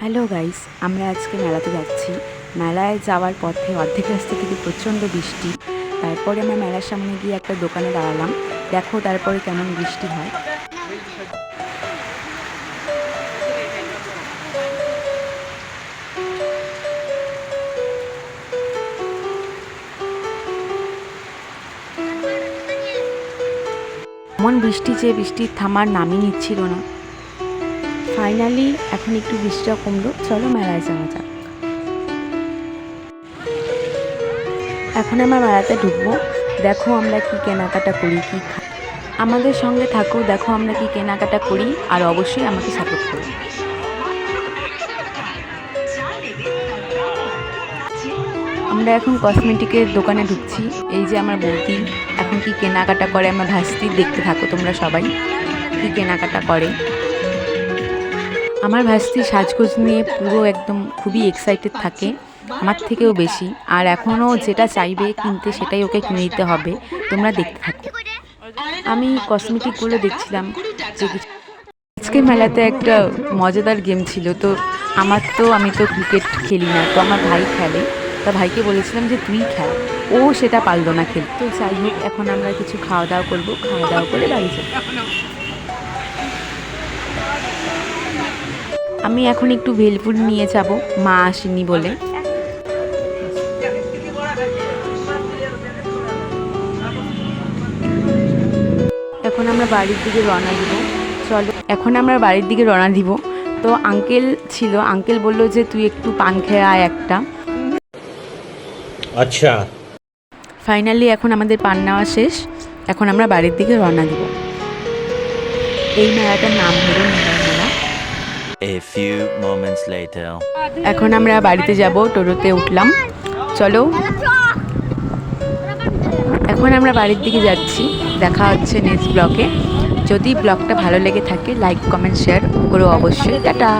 Hello guys, আমরা আজকে মেলাতে যাচ্ছি। মেলায় যাওয়ার পথে অর্ধেক রাস্তা থেকে প্রচণ্ড বৃষ্টি। তারপরে আমরা মেলার সামনে গিয়ে একটা দোকানে দাঁড়ালাম। দেখো তারপরে কেমন বৃষ্টি হয়। এমন বৃষ্টি যে বৃষ্টির থামার নামই নিচ্ছিল না। ফাইনালি এখন একটু বৃষ্টিটা কমলো, চলো মেলায় যাওয়া যাক। এখন আমরা মেলাতে ঢুকবো। দেখো আমরা কি কেনাকাটা করি, কি খাই। আমাদের সঙ্গে থাকো, দেখো আমরা কি কেনাকাটা করি, আর অবশ্যই আমাকে সাপোর্ট করো। আমরা এখন কসমেটিকের দোকানে ঢুকছি। এই যে আমার বৌদি এখন কি কেনাকাটা করে, আমার ভাস্তি দেখতে থাকো তোমরা সবাই কি কেনাকাটা করে। আমার ভাস্তি সাজগোজ নিয়ে পুরো একদম খুবই এক্সাইটেড থাকে, আমার থেকেও বেশি। আর এখনও যেটা চাইবে কিনতে সেটাই ওকে কিনে দিতে হবে। তোমরা দেখতে থাকো। আমি কসমেটিকগুলো দেখছিলাম যে আজকে মেলাতে একটা মজাদার গেম ছিল। তো আমি তো ক্রিকেট খেলি না, তো আমার ভাই খেলে। তা ভাইকে বলেছিলাম যে তুই খেল, ও সেটা পারলো না খেলতে। তো যাই হোক, এখন আমরা কিছু খাওয়া দাওয়া করবো, খাওয়া দাওয়া করে বাড়ি যাব। আমি এখন একটু ভেলপুরি নিয়ে যাব, মা আসেনি বলে। এখন আমরা বাড়ির দিকে রওনা দিব। চলো এখন আমরা বাড়ির দিকে রওনা দিব। তো আঙ্কেল ছিল, আঙ্কেল বললো যে তুই একটু পান খেয়ে আয় একটা। আচ্ছা, ফাইনালি এখন আমাদের পান নেওয়া শেষ। এখন আমরা বাড়ির দিকে রওনা দিব। এই মেলাটার নাম হলো মেলা। A few moments later. এখন আমরা বাড়িতে যাব, টোটোতে উঠলাম। চলো এখন আমরা বাড়ির দিকে যাচ্ছি। দেখা হচ্ছে নেক্সট ব্লগে। যদি ব্লগটা ভালো লেগে থাকে লাইক কমেন্ট শেয়ার করো অবশ্যই। টাটা।